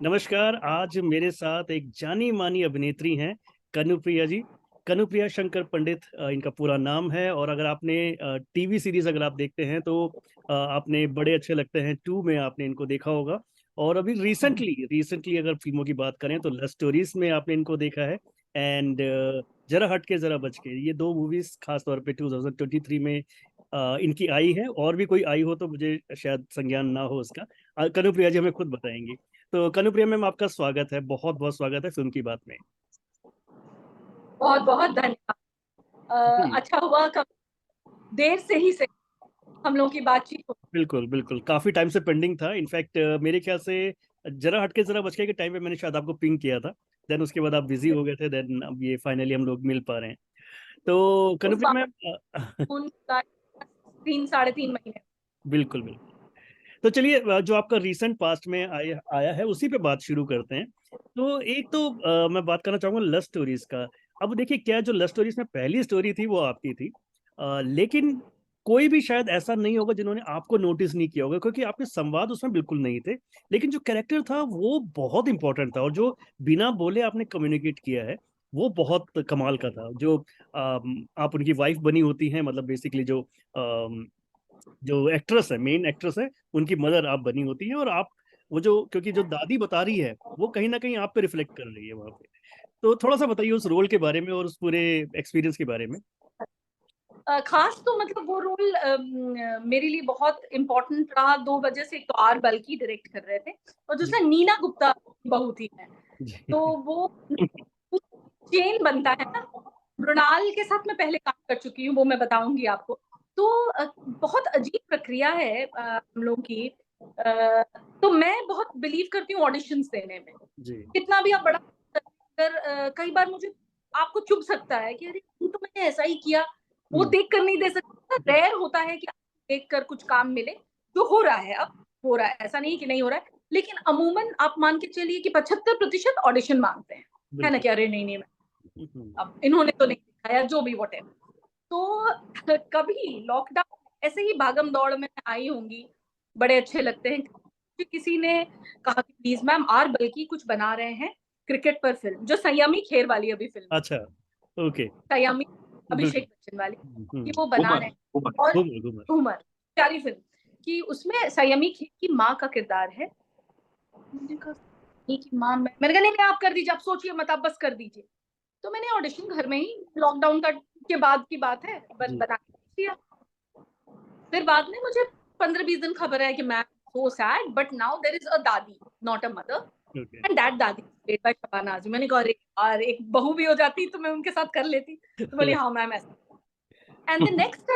नमस्कार। आज मेरे साथ एक जानी मानी अभिनेत्री हैं, कनुप्रिया जी। कनुप्रिया शंकर पंडित इनका पूरा नाम है। और अगर आपने टीवी सीरीज अगर आप देखते हैं तो आपने बड़े अच्छे लगते हैं 2 में आपने इनको देखा होगा। और अभी रिसेंटली रिसेंटली अगर फिल्मों की बात करें तो लव स्टोरीज में आपने इनको देखा है। एंड जरा हट के जरा बच के, ये 2 मूवीज खास तौर पे 2023 में इनकी आई है। और भी कोई आई हो तो मुझे शायद संज्ञान ना हो उसका। कनुप्रिया जी हमें खुद बताएंगी। तो कनुप्रिया मैम, आपका स्वागत है, बहुत बहुत स्वागत है फिल्म की बात में। बहुत बहुत धन्यवाद। जी अच्छा हुआ देर से ही से हम लोगों की बातचीत हो। बिल्कुल बिल्कुल, काफी टाइम से पेंडिंग था। इनफैक्ट मेरे ख्याल से जरा हटके जरा बचके के टाइम पे मैंने शायद आपको पिंग किया था। देन उसके बाद आप बिजी हो गए थे। देन अब ये फाइनली हम लोग मिल पा रहे हैं। तो उस कनुप्रिया बात मैम, फोन का 3 साढ़े 3 महीने। बिल्कुल बिल्कुल। तो चलिए, जो आपका रीसेंट पास्ट में आया आया है उसी पे बात शुरू करते हैं। तो एक तो मैं बात करना चाहूंगा लव स्टोरीज का। अब देखिए, क्या जो लव स्टोरीज में पहली स्टोरी थी वो आपकी थी। लेकिन कोई भी शायद ऐसा नहीं होगा जिन्होंने आपको नोटिस नहीं किया होगा, क्योंकि आपके संवाद उसमें बिल्कुल नहीं थे। लेकिन जो कैरेक्टर था वो बहुत इंपॉर्टेंट था, और जो बिना बोले आपने कम्युनिकेट किया है वो बहुत कमाल का था। जो आप उनकी वाइफ बनी होती हैं, मतलब बेसिकली जो एक्ट्रेस है, मेन एक्ट्रेस है, उनकी मदर आप बनी होती है। और आप वो जो, क्योंकि जो दादी बता रही है वो कहीं ना कहीं आप पे रिफ्लेक्ट कर रही है वहां पे। तो थोड़ा सा बताइए उस रोल के बारे में और उस पूरे एक्सपीरियंस के बारे में। खास तो मतलब वो रोल मेरे लिए बहुत इम्पोर्टेंट रहा 2 वजह से। एक तो आर बल्कि डायरेक्ट कर रहे थे, और दूसरा जी नीना गुप्ता बहू थी मैं। तो जी। वो चेन बनता है ना। मृणाल के साथ मैं पहले काम कर चुकी हूँ, वो मैं बताऊंगी आपको। तो बहुत अजीब प्रक्रिया है हम लोग की। तो मैं बहुत बिलीव करती हूँ ऑडिशंस देने में। जी कितना भी आप बड़ा अगर कई बार मुझे आपको चुभ सकता है कि अरे तो मैंने ऐसा ही किया, वो हम्म देख कर नहीं दे सकता। रेयर होता है कि देख कर कुछ काम मिले। जो हो रहा है अब हो रहा है, ऐसा नहीं कि नहीं हो रहा है। लेकिन अमूमन आप मान के चलिए कि 75% ऑडिशन मांगते हैं। है ना बिल्कुल। कि अरे नहीं नहीं, हम्म, अब इन्होंने तो नहीं दिखाया, जो भी वोट है। तो कभी लॉकडाउन ऐसे ही भागम दौड़ में आई होंगी, बड़े अच्छे लगते हैं। किसी ने कहा कि प्लीज मैम आर बल्कि कुछ बना रहे हैं क्रिकेट पर फिल्म, जो संयमी खेर वाली अभी फिल्म अच्छा। ओके। संयमी बिल्कुल। अभिषेक बच्चन वाली, कि हम्म। वो बना रहे हैं। और घूमर घूमर। घूमर प्यारी फिल्म, कि उसमें संयमी खेर की माँ का किरदार है। मैंने कहा "संयमी की माँ", मैंने कहा नहीं नहीं आप कर दीजिए, आप सोचिए मत, आप बस कर दीजिए। तो मैंने ऑडिशन घर में ही, लॉकडाउन का के बाद की बात है, जी। बना के दिया। फिर बाद में मुझे 15-20 दिन खबर है कि ma'am so sad but now there is a dadi, not a mother, okay. And that dadi played by Shabana Azmi. मैंने कहा अरे यार, एक बहू भी हो जाती तो मैं उनके साथ कर लेती। तो बोली हाँ मैम ऐसा। And the next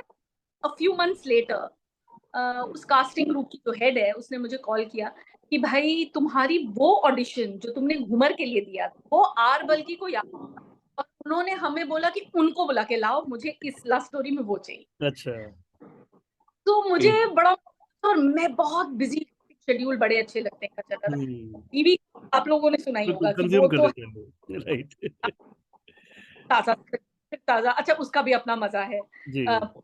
a few months later उस कास्टिंग ग्रुप की जो हेड है उसने मुझे कॉल किया कि भाई तुम्हारी वो ऑडिशन जो तुमने घूमर के लिए दिया था वो आर बल्कि को याद, और उन्होंने हमें बोला कि उनको बुला के लाओ, मुझे इस लव स्टोरी में वो चाहिए। अच्छा। तो मुझे बड़ा, और मैं बहुत बिजी, शेड्यूल बड़े अच्छे लगते हैं चलता था। हम्म। टीवी आप लोगों ने सुना ही बिल्कुल होगा कि कंज्यूम वो कर तो लेते हैं लोग, राइट। ताजा ताजा। अच्छा उसका भी अपना मजा है, जी अ, जी।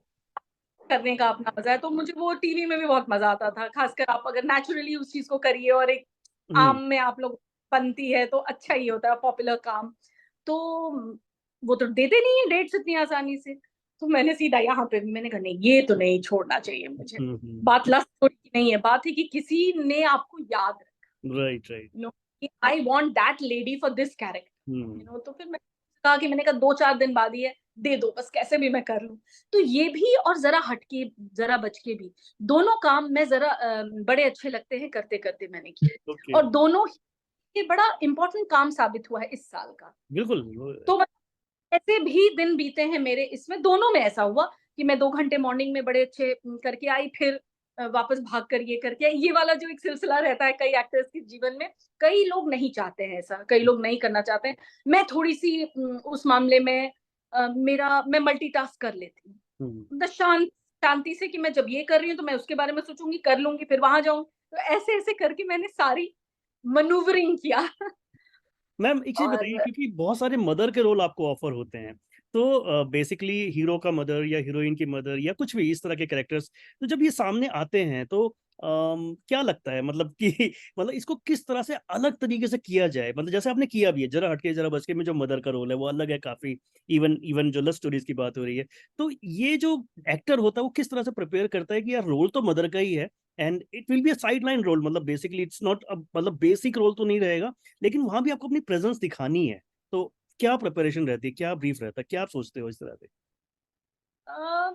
करने का अपना मजा है। तो मुझे वो टीवी में भी बहुत मजा आता था, खासकर आप अगर नेचुरली उस चीज को करिए और एक हम्म। आम में आप लोग बनती है तो अच्छा ही होता है, पॉपुलर काम। तो वो तो देते नहीं है डेट्स इतनी आसानी से। तो मैंने सीधा यहाँ पे भी मैंने कहा नहीं, ये तो नहीं छोड़ना चाहिए मुझे। बात लव स्टोरी की नहीं है, बात है कि किसी ने आपको याद रखा, right right. You know, I want that lady for this character, hmm. तो फिर कहा कि मैंने कहा 2-4 दिन बाद ही है, दे दो बस कैसे भी मैं कर लूं। तो ये भी और जरा हटके जरा बचके भी, दोनों काम मैं जरा बड़े अच्छे लगते हैं करते करते मैंने किए। ओके। और दोनों ही बड़ा इंपॉर्टेंट काम साबित हुआ है इस साल का। बिल्कुल। तो ऐसे भी दिन बीते हैं मेरे, इसमें दोनों में ऐसा हुआ कि मैं 2 घंटे मॉर्निंग में बड़े अच्छे करके आई, फिर वापस भाग कर ये करके आई। ये वाला जो एक सिलसिला रहता है कई एक्टर्स के जीवन में, कई लोग नहीं चाहते हैं ऐसा, कई लोग नहीं करना चाहते हैं। मैं थोड़ी सी उस मामले में मेरा मैं मल्टीटास्क कर लेती हूँ, हम्म। मतलब शांति से, कि मैं जब ये कर रही हूँ तो मैं उसके बारे में सोचूंगी, कर लूंगी, फिर वहां जाऊंगी। तो ऐसे ऐसे करके मैंने सारी मनूवरिंग किया। मैम एक चीज बताइए, और क्योंकि बहुत सारे मदर के रोल आपको ऑफर होते हैं। तो बेसिकली हीरो का मदर या हीरोइन की मदर या कुछ भी इस तरह के कैरेक्टर्स, तो जब ये सामने आते हैं तो क्या लगता है मतलब कि मतलब इसको किस तरह से अलग तरीके से किया जाए, मतलब जैसे आपने किया भी है जरा हटके जरा बचके में, जो मदर का रोल है वो अलग है काफी, इवन इवन जो लव स्टोरीज की बात हो रही है, तो ये जो एक्टर होता है वो किस तरह से प्रिपेयर करता है कि यार रोल तो मदर का ही है, and it will be a side line role, मतलब बेसिकली इट्स नॉट, मतलब बेसिक रोल तो नहीं रहेगा, लेकिन वहां भी आपको अपनी प्रेजेंस दिखानी है, तो क्या प्रिपरेशन रहती है, क्या ब्रीफ रहता है, क्या आप सोचते हो इस तरह से? अ,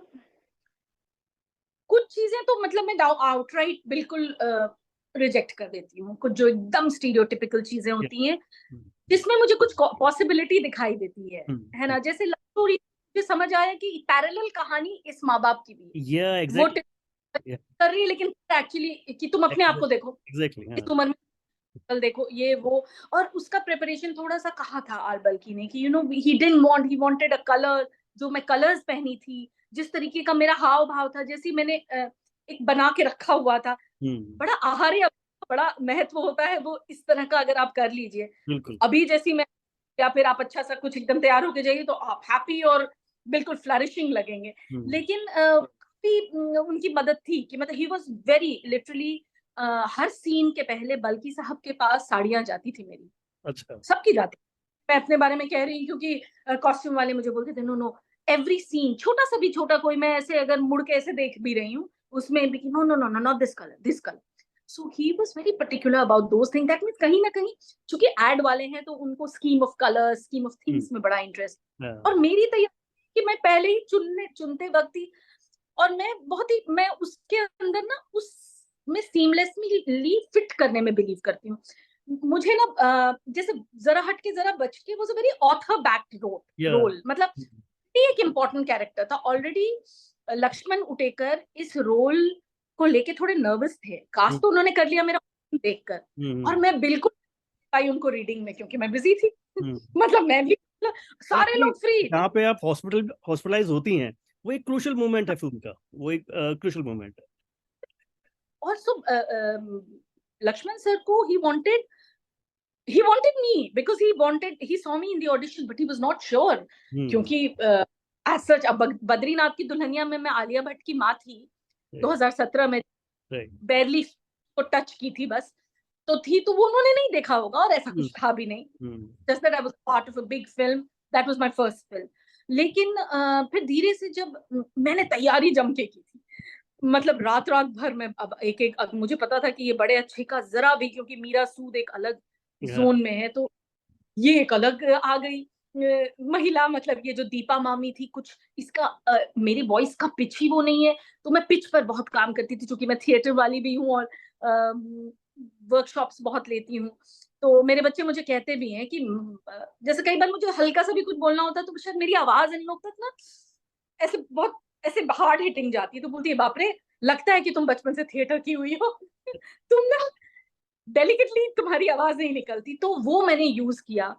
कुछ चीजें तो मतलब मैं आउटराइट बिल्कुल रिजेक्ट कर देती हूँ, कुछ जो एकदम स्टीरियोटिपिकल चीजें होती हैं जिसमें मुझे कुछ पॉसिबिलिटी दिखाई देती है ना, जैसे लव स्टोरी मुझे समझ आया कि पैरेलल कहानी इस माँ बाप की भी है, या वो एग्जैक्टली। कर रही है, लेकिन एक्चुअली कि तुम अपने आप को देखो एग्जैक्टली, इस हाँ। उम्र में, कल देखो ये वो। और उसका प्रिपरेशन थोड़ा सा कहा था आलबल्की ने कि he didn't want, he wanted a colour, जो मैं कलर्स पहनी थी, जिस तरीके का मेरा हाव भाव था, जैसी मैंने एक बना के रखा हुआ था, बड़ा आहार्य, बड़ा महत्व होता है वो इस तरह का, अगर आप कर लीजिए बिल्कुल। अभी जैसी मैं, या फिर आप अच्छा सा कुछ एकदम तैयार होके जाइए तो आप हैप्पी और बिल्कुल फ्लरिशिंग लगेंगे। लेकिन काफी उनकी मदद थी कि मतलब ही वाज वेरी लिटरली, हर सीन के पहले बल्कि साहब के पास साड़ियां जाती थी मेरी, अच्छा। सबकी जाती। मैं अपने बारे में कह रही हूँ क्योंकि कॉस्ट्यूम वाले मुझे बोलते थे नो नो, एवरी सीन छोटा सा भी छोटा कोई, मैं ऐसे अगर मुड़ के ऐसे देख भी रही हूँ उसमें भी, no no no no not this colour, this colour. So he was very particular about those thing, that means कहीं ना कहीं चूंकि एड वाले हैं तो उनको scheme of colour, scheme of things में बड़ा इंटरेस्ट। हाँ। और मेरी तैयारी कि मैं पहले ही चुनते वक्त ही, और मैं बहुत ही, मैं उसके अंदर ना उस में सीमलेसली फिट करने में बिलीव करती हूँ। मुझे ना जैसे जरा हट के जरा बच के was a very author backed या। रोल, मतलब ये एक इम्पोर्टेंट कैरेक्टर था ऑलरेडी। लक्ष्मण उटेकर इस रोल को लेके थोड़े नर्वस थे, कास्ट तो उन्होंने कर लिया मेरा देखकर, और मैं बिल्कुल आई उनको रीडिंग में क्योंकि मैं बिजी थी मतलब मैं भी, मतलब और सारे एक्चुअली लोग फ्री। जहाँ पे आप हॉस्पिटलाइज होती हैं, वो एक क्रूशियल मोमेंट है फिल्म का, वो एक क्रूशियल मोमेंट और सो लक्ष्मण सर को he wanted me because he saw me in the audition but he was not sure, है। क्योंकि as such अब बद्रीनाथ की दुल्हनिया में मैं आलिया भट्ट की माँ थी, 2017 में राइट। बैरली को टच की थी बस, तो थी, तो वो उन्होंने नहीं देखा होगा और ऐसा कुछ था भी नहीं, just that I was part of a big film, that was my first film। लेकिन फिर धीरे से जब मैंने तैयारी जम के की थी, मतलब रात रात भर में, अब एक एक, अब मुझे पता था कि ये बड़े अच्छे का जरा भी, क्योंकि मीरा सूद एक अलग जोन में है, तो ये एक अलग आ गई महिला, मतलब ये जो दीपा मामी थी, कुछ इसका मेरी वॉइस का पिच ही वो नहीं है, तो मैं पिच पर बहुत काम करती थी, क्योंकि मैं थिएटर वाली भी हूँ और वर्कशॉप्स बहुत लेती हूँ। तो मेरे बच्चे मुझे कहते भी हैं कि जैसे कई बार मुझे हल्का सा भी कुछ बोलना होता है तो शायद मेरी आवाज इन लोग तक ना ऐसे बहुत ऐसे हार्ड हिटिंग जाती है, तो बोलती है बाप रे, लगता है कि तुम बचपन से थिएटर की हुई हो तुम ना डेलिकेटली तुम्हारी आवाज नहीं निकलती। तो वो मैंने यूज किया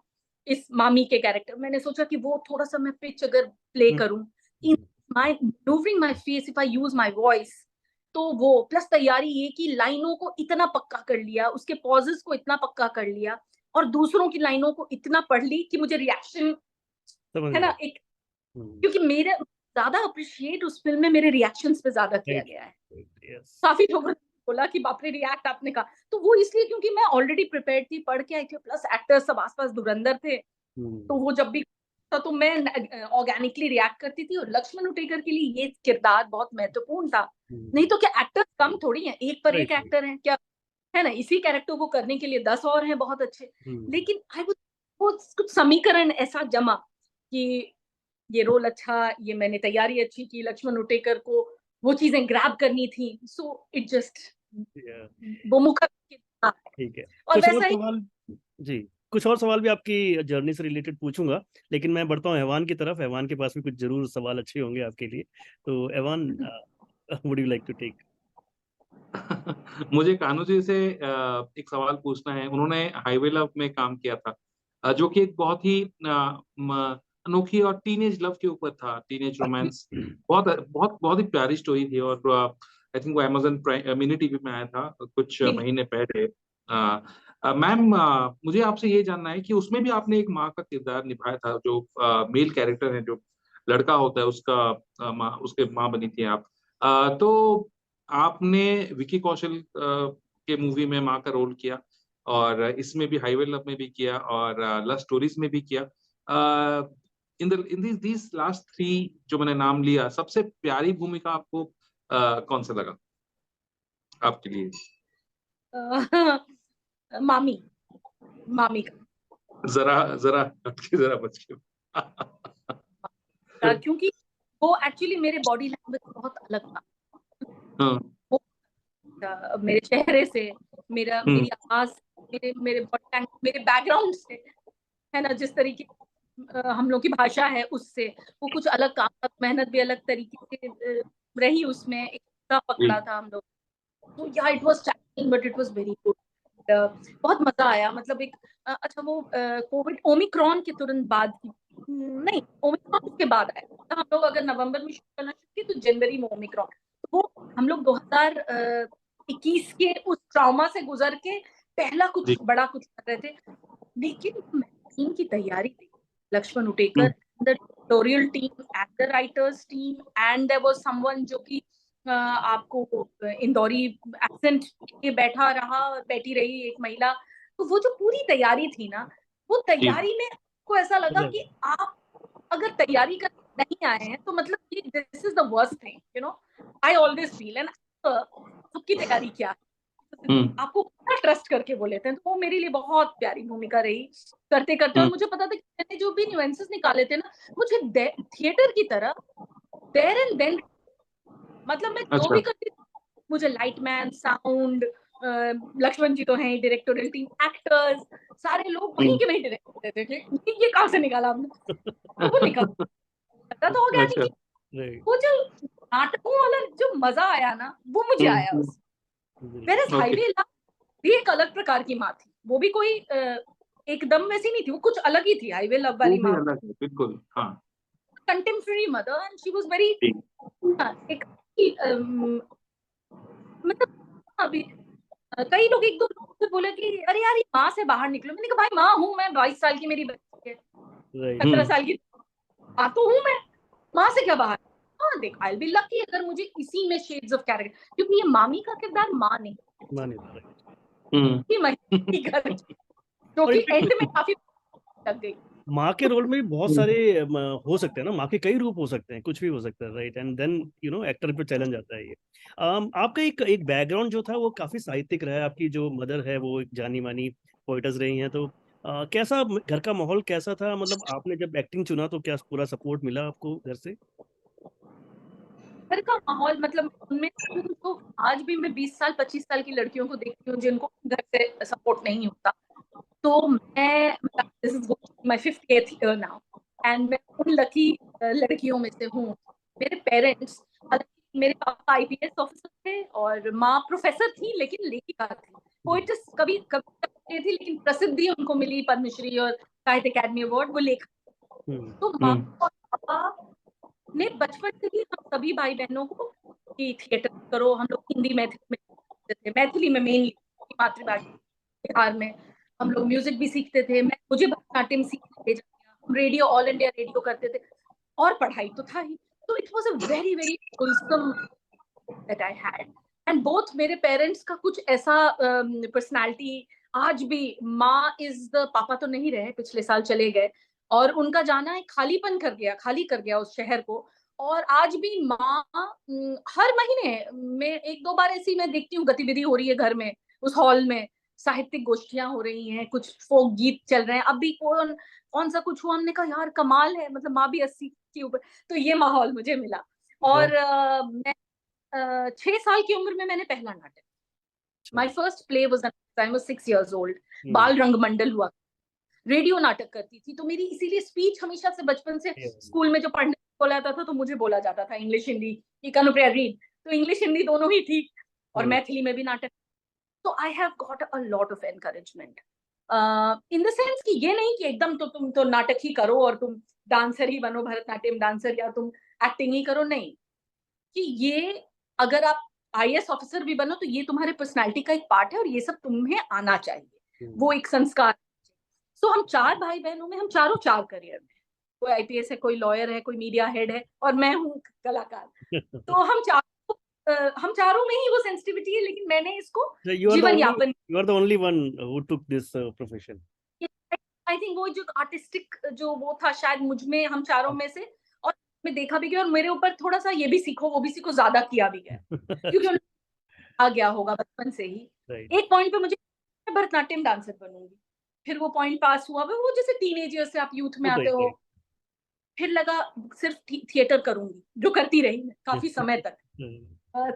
इस मामी के कैरेक्टर, मैंने सोचा कि वो थोड़ा सा मैं पिच अगर प्ले करूं in my manoeuvring my face, if I use my voice, तो वो प्लस तैयारी ये कि लाइनों को इतना पक्का कर लिया, उसके पॉजेस को इतना पक्का कर लिया, और दूसरों की लाइनों को इतना पढ़ ली कि मुझे रिएक्शन, समझ है गया। ना, एक, क्योंकि मेरे ज्यादा अप्रिशिएट उस फिल्म में मेरे रिएक्शंस पे ज्यादा किया राइट। गया है। यस। काफी लोगों ने बोला कि बाप रे रिएक्ट आपने कहा, तो वो इसलिए क्योंकि मैं ऑलरेडी प्रिपेयर्ड थी, पढ़ के आई थी, प्लस एक्टर्स सब आसपास धुरंधर थे, तो वो जब भी था तो मैं ऑर्गेनिकली रिएक्ट करती थी। और लक्ष्मण उटेकर के लिए ये किरदार बहुत महत्वपूर्ण था, नहीं तो क्या एक्टर्स कम थोड़ी हैं, एक पर एक राइट। एक्टर है क्या, है ना, इसी कैरेक्टर को करने के लिए 10 और हैं बहुत अच्छे। लेकिन आई वो कुछ समीकरण ऐसा जमा कि ये रोल अच्छा, ये मैंने तैयारी अच्छी की, लक्ष्मण उटेकर को वो चीजें ग्रैब करनी थी, सो इट जस्ट वो मुखर। ठीक है। और कुछ और वैसा ही सवाल? जी, कुछ और सवाल भी आपकी जर्नी से रिलेटेड पूछूंगा, लेकिन मैं बढ़ता हूँ ऐवान की तरफ, ऐवान के पास भी कुछ जरूर सवाल अच्छे होंगे आपके लिए, तो Aivan, would you like to take? मुझे कान्हू जी से एक सवाल पूछना है। उन्होंने हाईवे लव में काम किया था, जो कि एक बहुत ही अनोखी और टीनेज लव के ऊपर था, टीनेज रोमांस। बहुत बहुत बहुत ही प्यारी स्टोरी थी, और आई थिंक वो अमेजन मिनी टीवी में आया था कुछ महीने पहले। मैम, मुझे आपसे ये जानना है कि उसमें भी आपने एक माँ का किरदार निभाया था, जो मेल कैरेक्टर है, जो लड़का होता है उसका उसके माँ बनी थी आप। तो आपने विकी कौशल के मूवी में माँ का रोल किया, और इसमें भी हाईवे लव में भी किया, और लव स्टोरीज में भी किया। इन दीज लास्ट 3 जो मैंने नाम लिया, सबसे प्यारी भूमिका आपको कौन सा लगा आपके लिए? मामी मामी जरा जरा हटके, जरा बच के। का, क्योंकि वो एक्चुअली मेरे बॉडी लैंग्वेज बहुत अलग था। हाँ, वो मेरे चेहरे से, मेरी आवाज, मेरे बॉडी लैंग्वेज, मेरे बैकग्राउंड से, है ना, जिस तरीके हम लोग की भाषा है उससे, वो कुछ अलग काम, मेहनत भी अलग तरीके से रही उसमें, एक पकड़ा था हम लोग। तो या it was challenging but it was very good. बहुत मजा आया। मतलब एक अच्छा, वो कोविड ओमिक्रॉन के तुरंत बाद की, नहीं, ओमिक्रॉन के बाद आया। तो हम लोग अगर नवंबर में शुरू करना शुरू किए तो जनवरी में ओमिक्रॉन। तो वो हम लोग 2021 के उस ट्रॉमा से गुजर के पहला कुछ बड़ा कुछ कर रहे थे। लेकिन मैगजीन की तैयारी थी, Laxman Utekar, the editorial team and the writers team, and there was someone जो कि आपको इंदौरी एक्सेंट के बैठी रही एक महिला। तो वो जो पूरी तैयारी थी ना, वो तैयारी में आपको ऐसा लगा कि आप अगर तैयारी कर नहीं आए हैं तो मतलब कि this is the worst thing, you know. I always feel, and सबकी तैयारी क्या है, आपको कितना ट्रस्ट करके वो लेते हैं। तो वो मेरे लिए बहुत प्यारी भूमिका रही करते करते। और मुझे पता था कि मैंने जो भी न्यूएंसेस निकाले थे ना, मुझे थिएटर की तरह देयर एंड देन, मतलब मैं जो भी करती मुझे लाइटमैन, साउंड, लक्ष्मण जी तो हैं, डायरेक्टोरियल टीम, एक्टर्स, सारे लोग वहीं के वहीं डायरेक्ट करते थे कि ये कहाँ से निकाला हमने, तो वो निकल पता तो हो गया नहीं कि वो जो नाटकों वाला जो मजा आया ना, वो मुझे आया उस। मेरे हाईवे लव भी एक अलग प्रकार की माँ थी, वो भी कोई एकदम वैसी नहीं थी, वो कुछ अलग ही थी हाईवे लव वाली माँ, बिल्कुल। हाँ, contemporary mother, and she was very एक मतलब अभी कई लोग, एक दो लोग बोले कि अरे यार ये माँ से बाहर निकलो। मैंने कहा भाई माँ हूँ मैं, 22 साल की मेरी बच्ची है, 17 साल की माँ तो हूँ मैं, माँ से क्या बाहर। हाँ देख, आई विल बी लकी अगर मुझे इसी में शेड्स ऑफ कैरेक्टर, क्योंकि ये मामी का किरदार माँ नहीं, जो कि एंड में काफी लग गई। माँ के रोल में भी बहुत सारे हो सकते हैं ना, माँ के कई रूप हो सकते हैं, कुछ भी हो सकता है, राइट। एंड देन एक्टर पे चैलेंज आता है ये। आपका एक बैकग्राउंड जो था वो काफी साहित्यिक रहा है। आपकी जो मदर है वो एक जानी मानी पोइटस रही हैं, तो कैसा घर का माहौल कैसा था? मतलब आपने जब एक्टिंग चुना तो क्या पूरा सपोर्ट मिला आपको घर से? घर का माहौल मतलब उनमें तो आज भी मैं 20 साल 25 साल की लड़कियों को देखती हूँ जिनको घर से सपोर्ट नहीं होता। तो मैं, this is my 5th 8th year now, and मैं उन लकी लड़कियों में से हूँ। मेरे पेरेंट्स, मेरे पापा आईपीएस ऑफिसर थे और माँ प्रोफेसर थी लेकिन लेखिका थी, पोइट्स कभी कभी थी लेकिन प्रसिद्धि उनको मिली पद्मश्री और साहित्य अकादमी अवार्ड, वो लेखक। तो माँ और पापा ने बचपन से ही हम सभी भाई बहनों को कि थिएटर करो। हम लोग हिंदी मैथिली में मेनली मातृभाषा बिहार में हम लोग म्यूजिक भी सीखते थे। मुझे भरतनाट्यम सीखने भेजा गया, हम रेडियो, ऑल इंडिया रेडियो करते थे, और पढ़ाई तो था ही। तो it was a very very wholesome that I had. And both मेरे पेरेंट्स का कुछ ऐसा पर्सनालिटी आज भी, माँ इज द, पापा तो नहीं रहे, पिछले साल चले गए, और उनका जाना एक खालीपन कर गया, खाली कर गया उस शहर को। और आज भी माँ हर महीने में एक दो बार ऐसी मैं देखती हूँ गतिविधि हो रही है घर में, उस हॉल में साहित्यिक गोष्ठियां हो रही हैं, कुछ फोक गीत चल रहे हैं। अभी कौन कौन सा कुछ हुआ, हमने कहा यार कमाल है, मतलब माँ भी 80 के ऊपर। तो ये माहौल मुझे मिला। और मैं 6 साल की उम्र में मैंने पहला नाटक, my first play was I was 6 years old, बाल रंग मंडल हुआ। रेडियो नाटक करती थी, तो मेरी इसीलिए स्पीच हमेशा से बचपन से स्कूल में जो पढ़ने बोला जाता था तो मुझे बोला जाता था इंग्लिश हिंदी कि कानुप्रिया रीड, तो इंग्लिश हिंदी दोनों ही थी, और मैथिली में भी नाटक। तो I have got a lot of encouragement in the sense कि ये नहीं कि एकदम तो तुम तो नाटक ही करो और तुम डांसर ही बनो, भरतनाट्यम डांसर, या तुम एक्टिंग ही करो, नहीं। कि ये अगर आप आईएएस ऑफिसर भी बनो तो ये तुम्हारे पर्सनालिटी का एक पार्ट है और ये सब तुम्हें आना चाहिए, वो एक संस्कार। तो हम 4 भाई बहनों में हम चारों 4 करियर में, कोई आईपीएस है, कोई लॉयर है, कोई मीडिया हेड है, और मैं हूँ कलाकार। तो हम चारों हम चारों में ही वो सेंसिटिविटी है, लेकिन मैंने इसको So you are the जीवन only यापन, you are the only one who took this profession. I think वो जो आर्टिस्टिक जो वो था शायद मुझ में, हम चारों में से, और मैं देखा भी गया, और मेरे ऊपर थोड़ा सा ये भी सीखो वो भी सीखो ज्यादा किया भी गया, क्योंकि उन्हें आ गया होगा बचपन से ही। Right. एक पॉइंट पे मुझे मैं भरतनाट्यम डांसर बनूंगी, फिर वो पॉइंट पास हुआ, वो जैसे टीनेजर से आप यूथ में वो तो आते एक हो, फिर लगा सिर्फ थिएटर करूंगी, जो करती रही मैं काफी समय तक। है।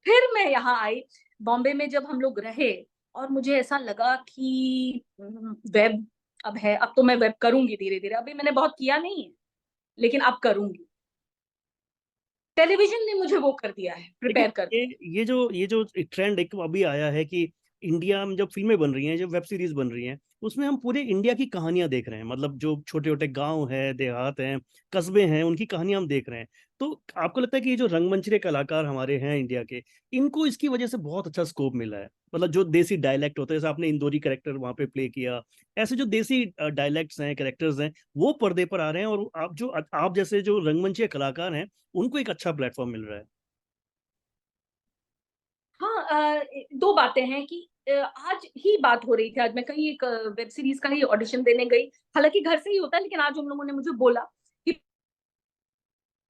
फिर मैं यहाँ आई बॉम्बे में, जब हम लोग रहे, और मुझे ऐसा लगा कि वेब अब है, अब तो मैं वेब करूंगी धीरे धीरे, अभी मैंने बहुत किया नहीं है लेकिन अब करूंगी। टेलीविजन ने मुझे वो कर दिया है, प्रिपेयर कर दिया। ये जो ट्रेंड एक अभी आया है कि इंडिया में जब फिल्में बन रही हैं, जब वेब सीरीज बन रही हैं, उसमें हम पूरे इंडिया की कहानियां देख रहे हैं। मतलब जो छोटे छोटे गांव हैं, देहात हैं, कस्बे हैं, उनकी कहानियां हम देख रहे हैं। तो आपको लगता है कि ये जो रंगमंच के कलाकार हमारे हैं इंडिया के, इनको इसकी वजह से बहुत अच्छा स्कोप मिला है? मतलब जो देसी डायलेक्ट होते हैं, जैसे आपने इंदौरी कैरेक्टर वहां पे प्ले किया, ऐसे जो देसी डायलेक्ट्स हैं, कैरेक्टर्स हैं, वो पर्दे पर आ रहे हैं, और आप जैसे जो रंगमंच के कलाकार हैं, उनको एक अच्छा प्लेटफॉर्म मिल रहा है। हाँ, दो बातें हैं कि आज ही बात हो रही थी, आज मैं कहीं एक वेब सीरीज का ही ऑडिशन देने गई, हालांकि घर से ही होता है, लेकिन आज उन लोगों ने मुझे बोला कि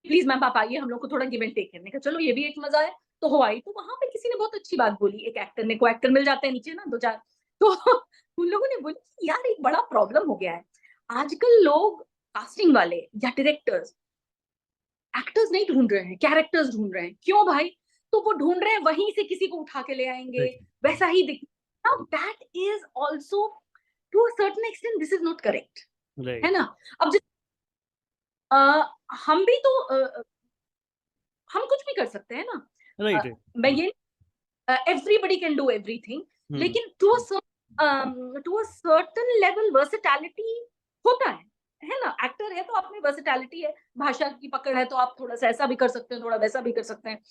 प्लीज मैम आप आइए, हम लोग को थोड़ा गिव एंड टेक करने का, चलो ये भी एक मजा है। तो हो आई, तो वहां पे किसी ने बहुत अच्छी बात बोली, एक एक्टर ने, को एक्टर मिल जाते हैं नीचे ना दो चार, तो उन लोगों ने बोली कि यार एक बड़ा प्रॉब्लम हो गया है, आजकल लोग कास्टिंग वाले या डायरेक्टर्स एक्टर्स नहीं ढूंढ रहे हैं, कैरेक्टर्स ढूंढ रहे हैं। क्यों भाई? तो वो ढूंढ रहे हैं वहीं से किसी को उठा के ले आएंगे, वैसा ही दिख। Now that is also to a certain extent this is not correct, है राइट। ना? अब हम भी तो हम कुछ भी कर सकते हैं ना। राइट। मैं ये एवरीबडी कैन डू एवरीथिंग, लेकिन to a certain level versatility होता है ना? एक्टर है तो आप में वर्सेटैलिटी है, भाषा की पकड़ है तो आप थोड़ा सा ऐसा भी कर सकते हैं, थोड़ा वैसा भी कर सकते हैं।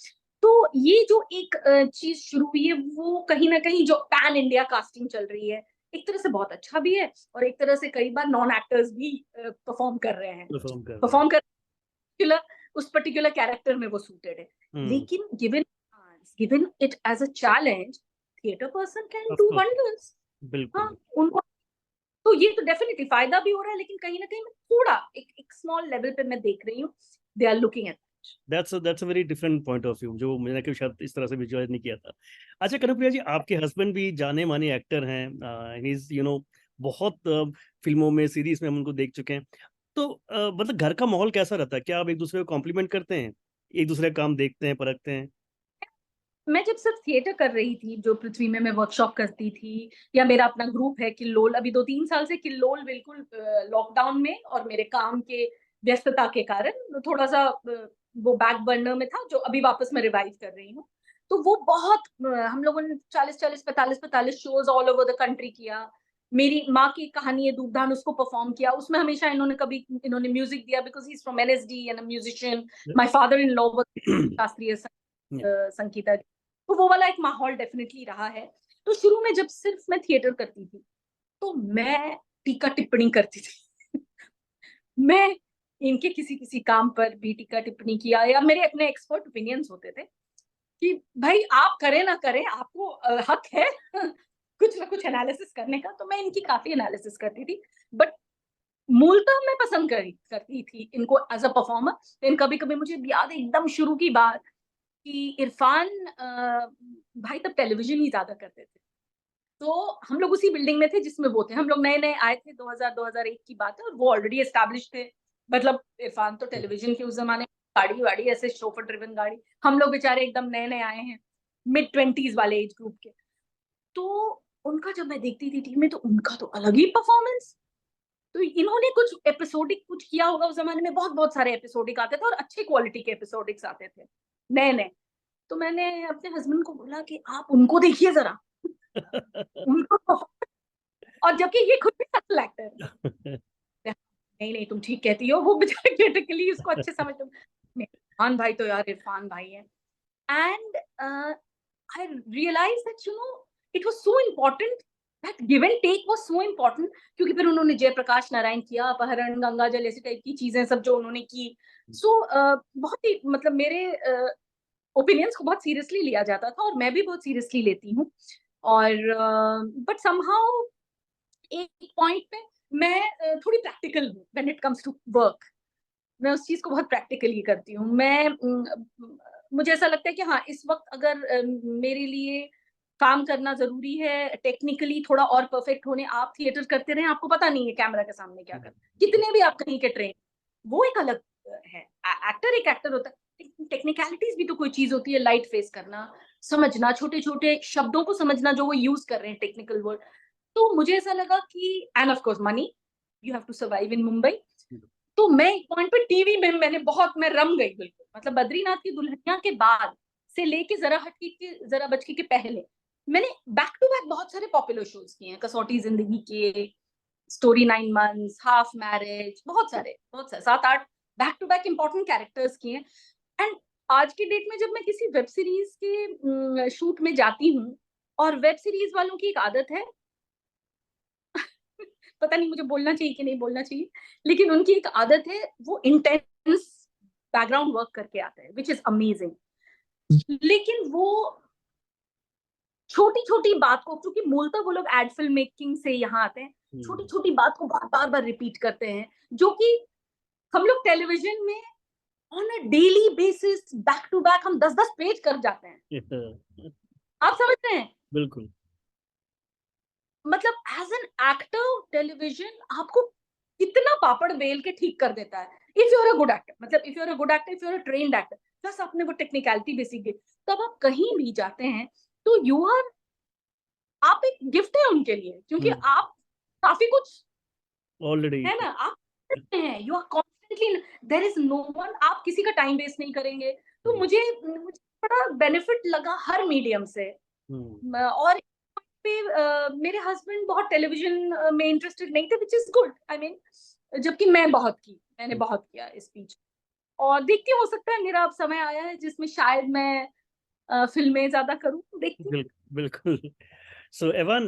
तो ये जो एक चीज शुरू हुई है, वो कहीं ना कहीं जो पैन इंडिया कास्टिंग चल रही है, एक तरह से बहुत अच्छा भी है, और एक तरह से कई बार नॉन एक्टर्स भी परफॉर्म कर रहे हैं, परफॉर्म कर रहे परफॉर्म कर उस पर्टिकुलर कैरेक्टर में वो सूटेड है। हैं। लेकिन given it as a challenge, theatre person can of do course. Wonders. हाँ, बिल्कुल। उनको तो ये तो डेफिनेटली फायदा भी हो रहा है, लेकिन कहीं ना कहीं मैं थोड़ा एक स्मॉल लेवल पे मैं देख रही हूँ, they are looking at. That's a very different point of view, जो मैंने कभी शायद इस तरह से विजुअलाइज नहीं किया था। अच्छा कनुप्रिया जी, आपके हस्बैंड भी जाने माने एक्टर हैं, ही इज बहुत फिल्मों में, सीरीज में हम उनको देख चुके हैं। तो मतलब घर का माहौल कैसा रहता है? क्या आप एक दूसरे को कॉम्प्लीमेंट करते हैं, एक दूसरे का काम देखते हैं, परखते हैं? मैं जब सिर्फ थिएटर कर रही थी, जो पृथ्वी में मैं वर्कशॉप करती थी, या मेरा अपना ग्रुप है किल्लोल, अभी 2-3 साल से किल्लोल बिल्कुल लॉकडाउन में और मेरे काम के व्यस्तता के कारण थोड़ा सा वो बैक बर्नर में था, जो अभी वापस मैं रिवाइव कर रही हूँ। तो वो बहुत हम लोगों ने 40-45 shows all over the country किया। मेरी माँ की कहानी है दूबधान, उसको परफॉर्म किया, उसमें हमेशा इन्होंने म्यूजिक दिया, because he is from NSD and a musician. My father in law शास्त्रीय Yeah. संगीता। तो वो वाला एक माहौल डेफिनेटली रहा है। तो शुरू में जब सिर्फ मैं थिएटर करती थी, तो मैं टीका टिप्पणी करती थी मैं इनके किसी किसी काम पर भी टीका टिप्पणी किया, या मेरे अपने एक्सपर्ट ओपिनियंस होते थे कि भाई आप करें ना करें, आपको हक है कुछ ना कुछ एनालिसिस करने का। तो मैं इनकी काफी एनालिसिस करती थी, बट मूलतः मैं पसंद करती थी इनको एज अ परफॉर्मर। लेकिन कभी कभी मुझे याद है एकदम शुरू की बात कि इरफान भाई तब टेलीविजन ही ज्यादा करते थे, तो हम लोग उसी बिल्डिंग में थे जिसमें वो थे। हम लोग नए नए आए थे, 2000-2001 की बात है, और वो ऑलरेडी एस्टैब्लिश थे। मतलब इरफान तो टेलीविजन के उस जमाने में गाड़ी वाड़ी ऐसे शोफर ड्रिवन गाड़ी, हम लोग बेचारे एकदम नए नए आए हैं, मिड-20s वाले एज ग्रुप के। तो उनका जब मैं देखती थी टीम में, तो उनका तो अलग ही परफॉर्मेंस। तो इन्होंने कुछ एपिसोडिक कुछ किया होगा उस जमाने में, बहुत बहुत सारे एपिसोडिक आते थे और अच्छे क्वालिटी के एपिसोडिक्स आते थे नए नए। तो मैंने अपने हस्बैंड को बोला कि आप उनको देखिए जरा, उनको। और जबकि ये खुद भी सटल एक्टर है। नहीं नहीं तुम ठीक कहती हो, वो बेचारे क्रिटिकली उसको अच्छे समझते हो। इरफान भाई तो यार इरफान भाई है। And I realise that it was so important, that give and take was so important. क्योंकि फिर उन्होंने जयप्रकाश नारायण किया, अपहरण, गंगा जल, ऐसी टाइप की चीजें सब जो उन्होंने की। सो बहुत ही मतलब मेरे ओपिनियंस को बहुत सीरियसली लिया जाता था, और मैं भी बहुत सीरियसली लेती हूँ। और बट समहाउ एक पॉइंट पे मैं थोड़ी प्रैक्टिकल हूँ when it comes to work. मैं उस चीज को बहुत प्रैक्टिकली करती हूँ। मुझे ऐसा लगता है कि हाँ, इस वक्त अगर मेरे लिए काम करना जरूरी है, टेक्निकली थोड़ा और परफेक्ट होने, आप थिएटर करते रहे, आपको पता नहीं है कैमरा के सामने क्या करना, कितने भी आप कहीं के ट्रेन, वो एक अलग है। एक्टर एक एक्टर होता है, टेक्निकलिटीज भी तो कोई चीज होती है, लाइट फेस करना, समझना, छोटे छोटे शब्दों को समझना जो वो यूज कर रहे हैं, टेक्निकल वर्ड। तो मुझे ऐसा लगा कि and of course money, you have to survive in Mumbai. तो मैं एक पॉइंट पे टीवी में मैं रम गई बिल्कुल। मतलब बद्रीनाथ की दुल्हनिया के बाद से लेके जरा हटके के जरा बचके के पहले मैंने बैक टू बैक बहुत सारे पॉपुलर शोज किए हैं, कसौटी जिंदगी के, स्टोरी 9 मंथ्स, हाफ मैरिज, बहुत सारे 7-8 back to back important characters किए। एंड आज की डेट में जब मैं किसी वेब सीरीज के शूट में जाती हूँ, और वेब सीरीज वालों की एक आदत है, पता नहीं मुझे बोलना चाहिए कि नहीं बोलना चाहिए, लेकिन उनकी एक आदत है, वो इंटेंस बैकग्राउंड वर्क करके आता है, विच इज अमेजिंग। लेकिन वो छोटी छोटी बात को, क्योंकि मूलतः वो लोग एड फिल्म मेकिंग से यहाँ आते हैं, छोटी छोटी बात को बार बार रिपीट करते हैं, जो कि हम लोग टेलीविजन में on a daily basis back to back हम 10-10 पेज कर जाते हैं। आप समझ रहे हैं? बिल्कुल। मतलब एज एन एक्टर टेलीविजन आपको कितना पापड़ बेल के ठीक कर देता है, if you are a good actor. मतलब if you are a good actor, if you are a trained actor, plus आपने वो टेक्निकलिटी भी सीख गई, तब आप कहीं भी जाते हैं तो यू आर, आप एक गिफ्ट है उनके लिए, क्योंकि आप काफी कुछ ऑलरेडी है ना, आप हैं, you are constantly, there is no one, आप किसी का टाइम वेस्ट नहीं करेंगे। तो मुझे बड़ा बेनिफिट लगा हर मीडियम से। और पे मेरे हस्बैंड बहुत टेलीविजन में इंटरेस्टेड नहीं थे, which is good, I mean, जबकि मैंने बहुत किया इस बीच। और देखती हूँ, हो सकता है मेरा अब समय आया है जिसमें शायद मैं फिल्में ज्यादा करूँ, देखती हूँ। बिल्कुल। सो एवान,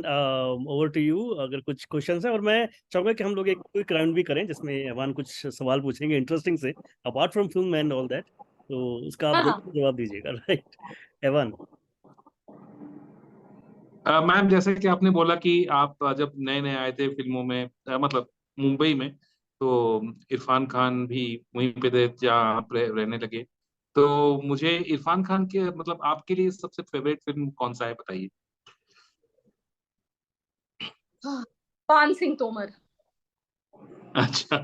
ओवर टू यू, अगर कुछ क्वेश्चंस है, और मैं चाहूंगा कि हम लोग एक क्विक राउंड भी करें जिसमें एवान कुछ सवाल पूछेंगे इंटरेस्टिंग से, apart from film and all that, तो उसका आप हाँ हाँ। जवाब दीजिएगा, राइट? एवान। मैम, जैसे कि आपने बोला कि आप जब नए नए आए थे फिल्मों में, मतलब मुंबई में, तो इरफान खान भी वहीं पे थे जहाँ आप रहने लगे। तो मुझे इरफान खान के, मतलब आपके लिए सबसे फेवरेट फिल्म कौन सा है, बताइए। पान सिंह तोमर। अच्छा।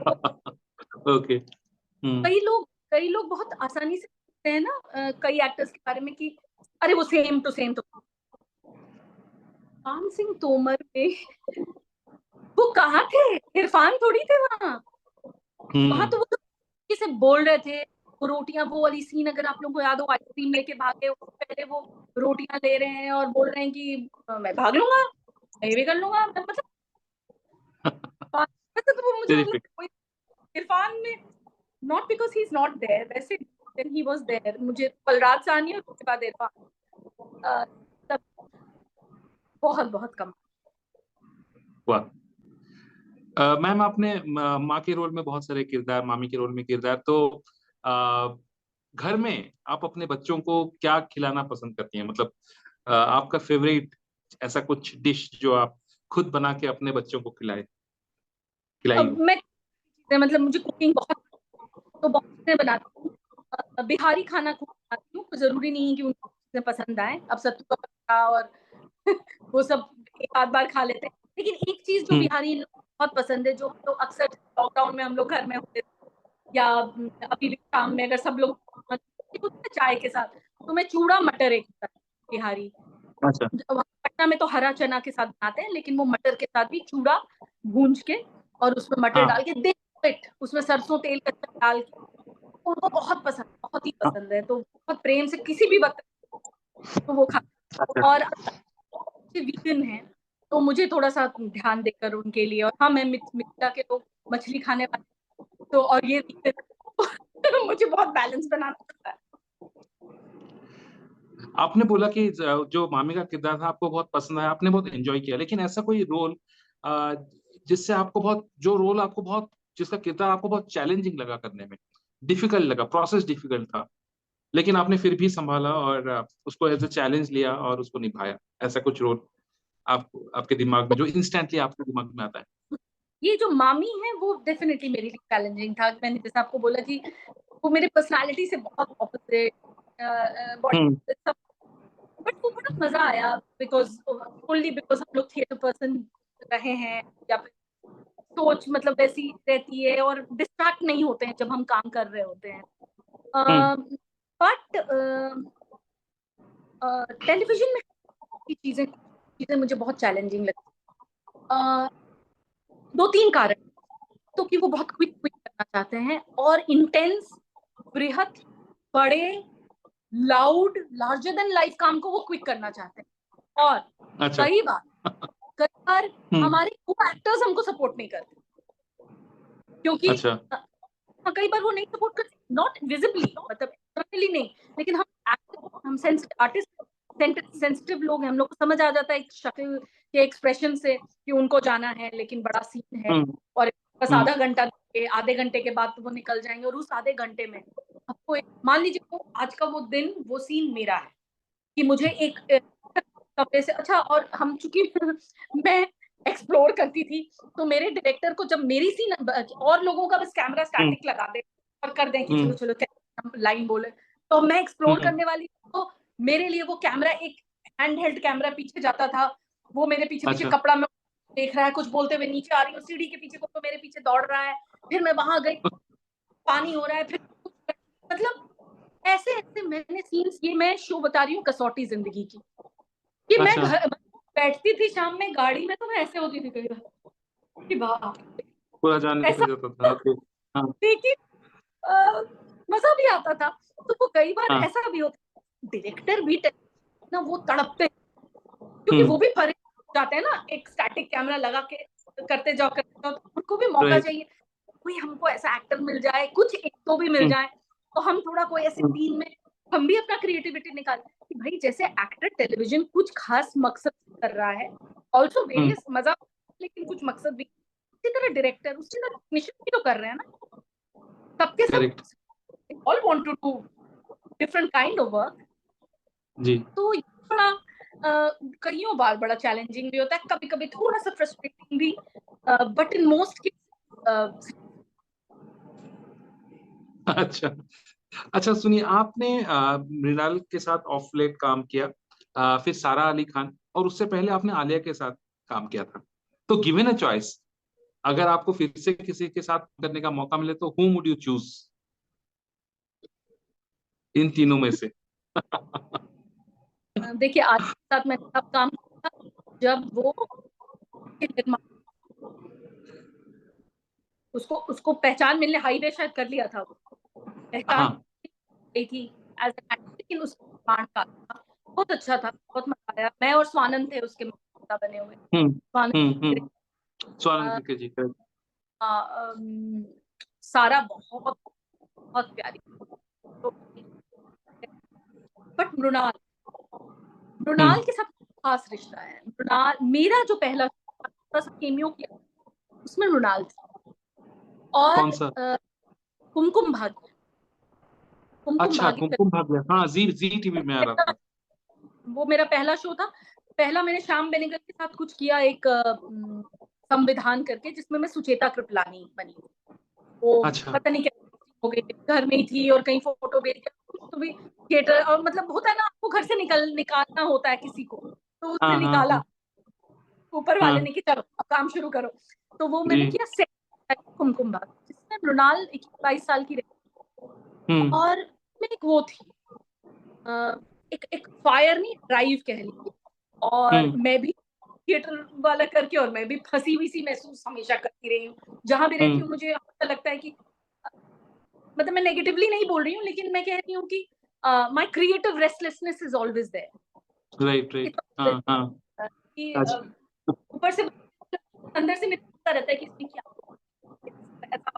ओके। हम्म। कई लोग बहुत आसानी से कहते हैं ना कई एक्टर्स के बारे में कि अरे वो सेम टू सेम। तो पान सिंह तोमर में वो कहाँ थे? इरफान थोड़ी थे वहां। वहां तो वो तो किसे बोल रहे थे, वो रोटियां, वो वाली सीन अगर आप लोगों को याद हो, आइसक्रीम लेके भागे, उससे पहले वो रोटियां ले रहे हैं और बोल रहे हैं कि मैं भाग लूंगा, मैं भी कर लूंगा। मतलब वैसे तो वो मुझे, मतलब टेरिफिक। इरफान में, not because he is not there, वैसे व्हेन ही वाज देयर, मुझे बलराज साहनी और उसके बाद इरफान, अ, तब बहुत बहुत कम। वाह। मैम, आपने माँ के रोल में बहुत सारे किरदार, मामी के रोल में किरदार, तो अ, घर में आप अपने बच्चों को क्या खिलाना पसंद करती हैं? मतलब आपका फेवरेट ऐसा कुछ डिश जो आप खुद बना के अपने बच्चों को खिलाई अब हो? मैं, मतलब मुझे कुकिंग बहुत, तो बहुत चीजें बनाती हूँ। बिहारी खाना खूब बनाती हूँ, जरूरी नहीं है कि उनको चीजें पसंद आए। अब सत्तू का पत्ता और वो सब एक आध बार खा लेते हैं, लेकिन एक चीज जो हम्म। बिहारी लोग बहुत पसंद है, जो हम लोग अक्सर लॉकडाउन में हम लोग घर में होते थे, या अभी भी शाम में अगर सब लोग चाय के साथ, तो मैं चूड़ा मटर, एक होता है बिहारी, अच्छा। वहाँ पटना में तो हरा चना के साथ बनाते हैं, लेकिन वो मटर के साथ भी चूड़ा भूंज के और उसमें मटर हाँ। डाल के दे, उसमें सरसों तेल कच्चा डाल के, उनको बहुत पसंद, बहुत ही हाँ। पसंद है। तो बहुत प्रेम से किसी भी वक्त तो वो खाते। अच्छा। और वीगन है, तो मुझे थोड़ा सा ध्यान देकर उनके लिए, और हाँ, मैं मिथिला के लोग मछली खाने वाले, तो और ये vegan, मुझे बहुत बैलेंस बनाना पड़ता है। आपने बोला कि जो मामी का किरदार था आपको बहुत पसंद आया, आपने बहुत एंजॉय किया, लेकिन ऐसा कोई रोल जिससे आपको बहुत, जो रोल आपको बहुत, जिसका किरदार आपको बहुत चैलेंजिंग लगा करने में, डिफिकल्ट लगा, प्रोसेस डिफिकल्ट था? लेकिन आपने फिर भी संभाला और उसको एज अ चैलेंज लिया और उसको निभाया। ऐसा कुछ रोल आपके दिमाग में जो इंस्टेंटली आपके दिमाग में आता है? ये जो मामी है वो डेफिनेटली मेरे लिए चैलेंजिंग था। मैंने जैसे आपको बोला कि वो मेरे पर्सनालिटी से बहुत ऑपोजिट, हम्म सब, बट वो बड़ा मजा आया बिकॉज हम लोग थिएटर पर्सन रहे हैं, या फिर सोच मतलब वैसी रहती है और डिस्ट्रैक्ट नहीं होते हैं जब हम काम कर रहे होते हैं। हम्म बट टेलीविजन में की चीजें मुझे बहुत चैलेंजिंग लगती। 2-3 कारण। तो कि वो बहुत क्विक करना चाहते हैं और इंटेंस, बृहत, बड़े, लाउड, लार्जर देन लाइफ काम को वो क्विक करना चाहते हैं। और अच्छा। कई बार हम्म हमारे को एक्टर्स हमको सपोर्ट नहीं करते, क्योंकि अच्छा। कई बार वो नहीं सपोर्ट करते, नॉट विजिबली, मतलब एक्सटर्नली नहीं, लेकिन हम आर्टिस्ट सेंसिटिव लोग हैं, हम लोग को समझ आ जाता है एक शक्ल के एक्सप्रेशन से कि उनको जाना है, लेकिन बड़ा सीन है हम्म और बस हम्म आधे घंटे के बाद तो वो निकल जाएंगे, और उस आधे घंटे में आपको मान लीजिए वो आज का वो दिन, वो सीन मेरा है कि मुझे एक कमरे से, अच्छा, और हम चूंकि मैं एक्सप्लोर करती थी, तो मेरे डायरेक्टर को जब मेरी सीन, और लोगों का बस कैमरा हम्म स्टैटिक लगा दे और कर दें कि हम्म चलो चलो लाइन बोले, तो मैं एक्सप्लोर हम्म करने वाली, तो मेरे लिए वो कैमरा, एक हैंड हेल्ड कैमरा पीछे जाता था, वो मेरे पीछे पीछे अच्छा। कपड़ा में देख रहा है, कुछ बोलते हुए नीचे आ रही हूँ सीढ़ी के पीछे को, तो मेरे पीछे दौड़ रहा है, फिर मैं वहां गई, पानी हो रहा है, फिर मतलब ऐसे ऐसे मैंने सीन्स, ये मैं शो बता रही हूँ कसौटी जिंदगी की, कि मैं अच्छा। घर बैठती थी शाम में गाड़ी में, तो मैं ऐसे होती थी कई बार कि वाह, पूरा जान ऐसा, निकल जाता था आपके। हाँ लेकिन मजा भी आता था। तो वो कई बार हाँ। ऐसा भी होता, डायरेक्टर भी ना वो तड़पते, क्योंकि वो भी परेशान जाते हैं ना, एक स्टैटिक कैमरा लगा के करते जाओ, तो उनको भी मौका राइट। चाहिए, कोई हमको ऐसा एक्टर मिल जाए, कुछ एक तो भी मिल हम्म जाए, तो हम थोड़ा कोई ऐसे हम्म सीन में हम भी अपना क्रिएटिविटी निकालें कि भाई जैसे एक्टर टेलीविजन कुछ खास मकसद कर रहा है, ऑल्सो हम्म वेरियस मजा, लेकिन कुछ मकसद भी, उसी तरह डायरेक्टर उसी तरह टेक्नीशियन भी तो कर रहे हैं ना, सबके सब correct. All want to do different kind of work. जी। तो ये थोड़ा कईयों बार बड़ा चैलेंजिंग भी होता है, कभी कभी थोड़ा सा फ्रस्ट्रेटिंग भी, बट इन मोस्ट अच्छा। अच्छा सुनिए, आपने मृणाल के साथ ऑफ लेट काम किया, फिर सारा अली खान, और उससे पहले आपने आलिया के साथ काम किया था। तो गिवन अ चॉइस, अगर आपको फिर से किसी के साथ करने का मौका मिले तो whom would you choose इन तीनों में से? देखिए, आज के साथ मैंने तब काम किया जब वो उसको उसको पहचान मिलने, हाईवे शायद कर लिया था, वो पहचान हाँ। गई थी एज एन एक्टर, लेकिन उसका कांड का था, बहुत अच्छा था, बहुत मजा आया। मैं और स्वानंद थे उसके माता बने हुए, स्वानंद, स्वानंद के जी, correct। सारा बहुत बहुत प्यारी, बट मृणाल हम्म के साथ खास रिश्ता है। मृणाल मेरा जो पहला केमियो किया उसमें मृणाल थी, और कौन सा? कुमकुम भाग्य, कुमकुम अच्छा, भाग्य कुमकुम भाग्य, हाँ, जी जी टीवी में आ रहा था। वो मेरा पहला शो था। पहला मैंने श्याम बेनेगल के साथ कुछ किया, एक संविधान करके, जिसमें मैं सुचेता कृपलानी बनी। वो अच्छा। पता नहीं क्या हो गई थी, घर में ही थी और कहीं फोटो भेज दिया, कुछ तो भी थिएटर, और मतलब होता है ना, आपको घर से निकालना होता है किसी को, तो उसने हाँ हाँ निकाला हाँ ऊपर वाले हाँ। ने कि चलो अब काम शुरू करो। तो वो जी। मैंने किया कुमकुम भाग्य, जिसमें मृणाल 21-22 साल की रही, हम्म और मैं एक वो थी, एक फायर नहीं, ड्राइव कह लीजिए, और हम्म मैं भी थिएटर वाला करके, और मैं भी फंसी हुई सी महसूस हमेशा करती रही हूँ, जहां भी रहती हूँ मुझे ऐसा लगता है कि, मतलब मैं नेगेटिवली नहीं बोल रही हूँ, लेकिन मैं कह रही हूँ कि my creative restlessness is always right right. हाँ हाँ। देयर, कि अच्छा। ऊपर से अंदर से मेरा रहता है कि इसमें क्या ऐसा,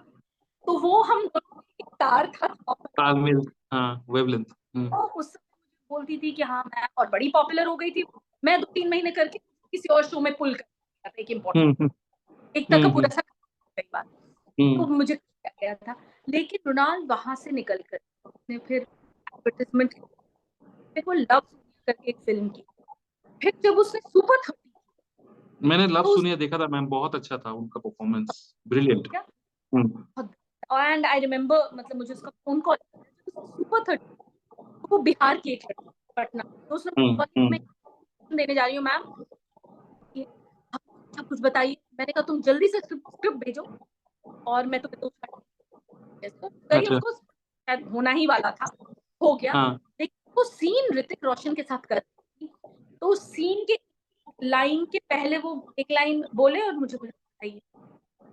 तो वो हम दोनों में एक तार था, तालमेल। हाँ, वेवलेंथ। तो उस समय मुझे बोलती थी कि हाँ मैं, और बड़ी पॉपुलर हो गई थी, मैं 2-3 महीने करके किसी और शो में पुल कर दिया था, एक इम्पोर्टेंट एकता का पूरा हम्म सा कई बार, तो हम्म मुझे गया था। लेकिन मृणाल वहां से निकल कर उसने फिर एडवर्टाइजमेंट को लव करके एक फिल्म की, फिर जब उसने सुपर 30 मैंने लव तो सुनिया देखा था मैम, बहुत अच्छा था उनका परफॉर्मेंस, ब्रिलियंट। क्या एंड आई रिमेम्बर, मतलब मुझे उसका फोन कॉल, सुपर 30 वो बिहार की एक लड़की पटना, तो उसने मैं देने जा रही हूँ मैम, अच्छा कुछ बताइए। मैंने कहा तुम जल्दी से स्क्रिप्ट भेजो और मैं तुम्हें करिए। उसको शायद होना ही वाला था, हो गया। लेकिन वो सीन ऋतिक रोशन के साथ कर, तो उस सीन के लाइन के पहले वो एक लाइन बोले और मुझे बताइए,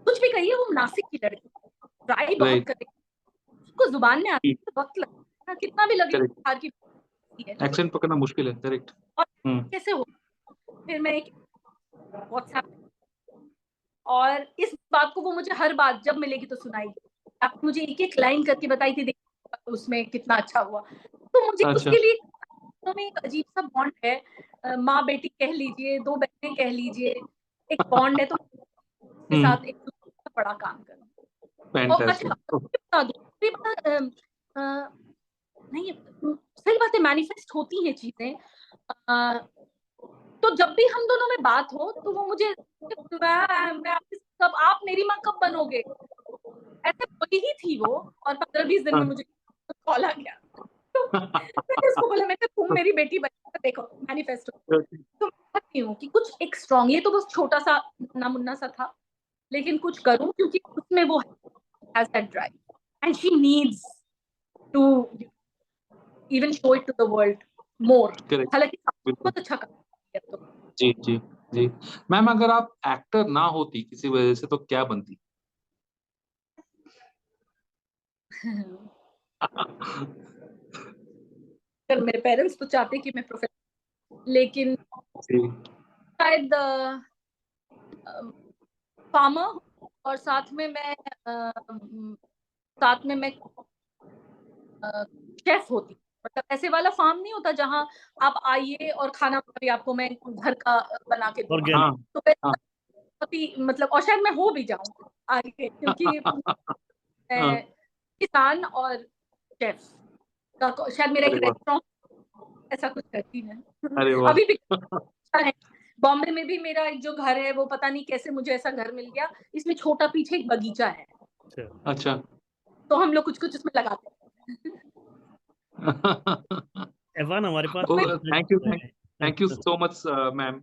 कुछ भी कहिए, वो नासिक की लड़की ट्राई बहुत करे, उसको जुबान में आने में वक्त लगता है, कितना भी लगे बिहार की एक्सेंट पकड़ना मुश्किल है, करेक्ट। और कैसे हो। फिर मैं एक व्हाट्सएप, और इस बात को वो मुझे हर बात जब मिलेगी तो सुनाएगी, आप मुझे एक एक लाइन करके बताई थी, उसमें कितना अच्छा हुआ। तो मुझे उसके लिए तो में एक अजीब सा बॉन्ड है, माँ बेटी कह लीजिए, दो बहनें कह लीजिए, एक बॉन्ड है, तो के साथ एक बड़ा काम करना। और अच्छा बता दूं, नहीं सही बात है, मैनिफेस्ट होती हैं चीजें। तो जब भी हम दोनों में बात हो तो वो मुझे, मैं आपके कब, आप मेरी माँ कब बनोगे, ऐसे बोली ही थी वो। और 15-20 दिन में मुझे कॉल आ गया, तो मैंने उसको बोला, मैं तुम मेरी बेटी बन, देखो मैनिफेस्टो। तो मैं हूँ कि कुछ एक स्ट्रॉन्ग, ये तो बस छोटा सा मुन्ना मुन्ना सा था, लेकिन कुछ करूं, क्योंकि उसमें वो has that drive and she needs to even show it to the world more. हालांकि बहुत अच्छा काम किया। तो जी जी जी मैम, अगर आप एक्टर ना होती किसी वजह से तो क्या बनती? मेरे पेरेंट्स तो चाहते कि मैं प्रोफेसर, लेकिन शायद फार्मर, और साथ में मैं शेफ होती। मतलब ऐसे वाला फार्म नहीं होता जहां आप आइए और खाना भी आपको मैं घर का बना के दूंगा, तो मतलब, और शायद मैं हो भी जाऊं आगे, क्योंकि किसान और शेफ का शायद मेरा एक रेस्टोरेंट ऐसा कुछ करती है। अभी भी है, बॉम्बे में भी मेरा एक जो घर है, वो पता नहीं कैसे मुझे ऐसा घर मिल गया, इसमें छोटा पीछे एक बगीचा है। अच्छा। तो हम लोग कुछ कुछ उसमें लगाते हैं। एवान, हमारे पास thank you so much ma'am.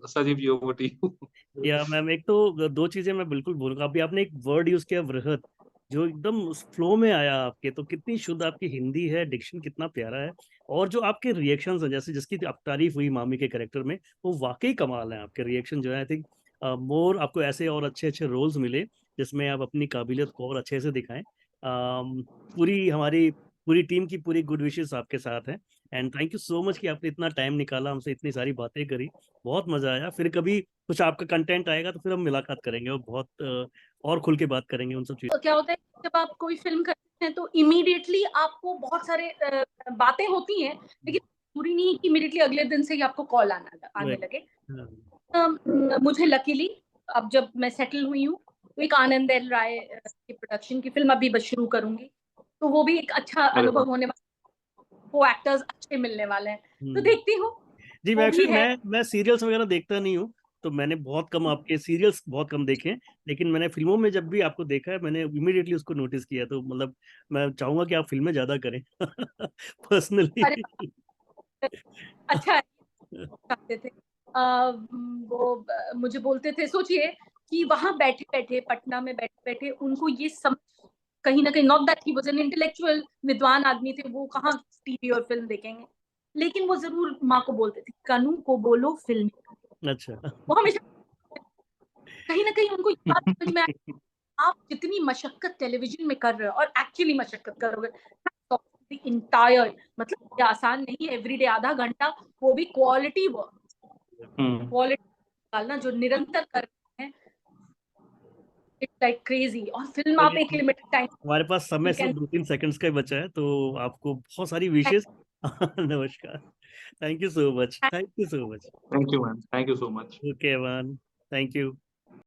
Sajeev ji, over to you. Yeah ma'am, एक तो दो चीजें मैं बिल्कुल बोलूंगा। अभी आपने एक वर्ड यूज किया, वृहत, जो एकदम फ्लो में आया आपके, तो कितनी शुद्ध आपकी हिंदी है, डिक्शन कितना प्यारा है, और जो आपके रिएक्शंस हैं, जैसे जिसकी आप तारीफ हुई मामी के कैरेक्टर में, वो वाकई कमाल है। आपके रिएक्शन जो है, आई थिंक मोर आपको ऐसे और अच्छे अच्छे रोल्स मिले जिसमें आप अपनी काबिलियत को और अच्छे से दिखाएं। हमारी पूरी टीम की पूरी गुड विशेस आपके साथ हैं। And thank you so much कि आपने इतना टाइम निकाला, हमसे इतनी सारी बातें करी, बहुत मजा आया। फिर कभी कुछ आपका कंटेंट आएगा तो फिर हम मुलाकात करेंगे और बहुत और खुल के बात करेंगे उन सब चीजों। तो क्या होता है, जब आप कोई फिल्म करते हैं तो इमीडिएटली आपको बहुत सारे बातें होती हैं, लेकिन पूरी नहीं कि इमीडिएटली अगले दिन से ही आपको कॉल आने लगे। मुझे लकीली अब जब मैं सेटल हुई हूँ, तो एक आनंद एल राय की प्रोडक्शन की फिल्म अभी बस शुरू करूंगी, तो वो भी एक अच्छा अनुभव होने वाला, वो एक्टर्स अच्छे मिलने वाले हैं, तो देखती हूँ। जी, मैं सीरियल्स वगैरह देखता नहीं हूँ, तो मैंने बहुत कम आपके सीरियल्स बहुत कम देखे हैं, लेकिन मैंने फिल्मों में जब भी आपको देखा है, मैंने इमीडिएटली उसको नोटिस किया। तो मतलब मैं चाहूंगा कि आप फिल्में ज्यादा करें पर्सनली। अच्छा करते थे। वो मुझे बोलते थे, सोचिए कि वहां बैठे बैठे, पटना में बैठे बैठे उनको ये समझ, कहीं ना कहीं, not that he was an intellectual, विद्वान आदमी थे वो, कहाँ टीवी और फिल्म देखेंगे, लेकिन वो जरूर माँ को बोलते थे, कनू को बोलो फिल्म। अच्छा। वो हमेशा कहीं ना कहीं उनको ये बात समझ में आई, आप जितनी मशक्कत टेलीविजन में कर रहे हो और एक्चुअली मशक्कत करोगे इंटायर, मतलब ये आसान नहीं है, एवरीडे आधा घंटा, वो भी क्वालिटी वर्क, क्वालिटी निकालना जो निरंतर कर रहे हैं, इट्स लाइक क्रेजी। और फिल्म आप एक लिमिटेड टाइम, हमारे पास समय सिर्फ 2-3 सेकंड्स का ही बचा है, तो आपको बहुत सारी विशेष नमस्कार। Thank you so much, thank you so much. Thank you ma'am, thank you so much. Okay one, thank you.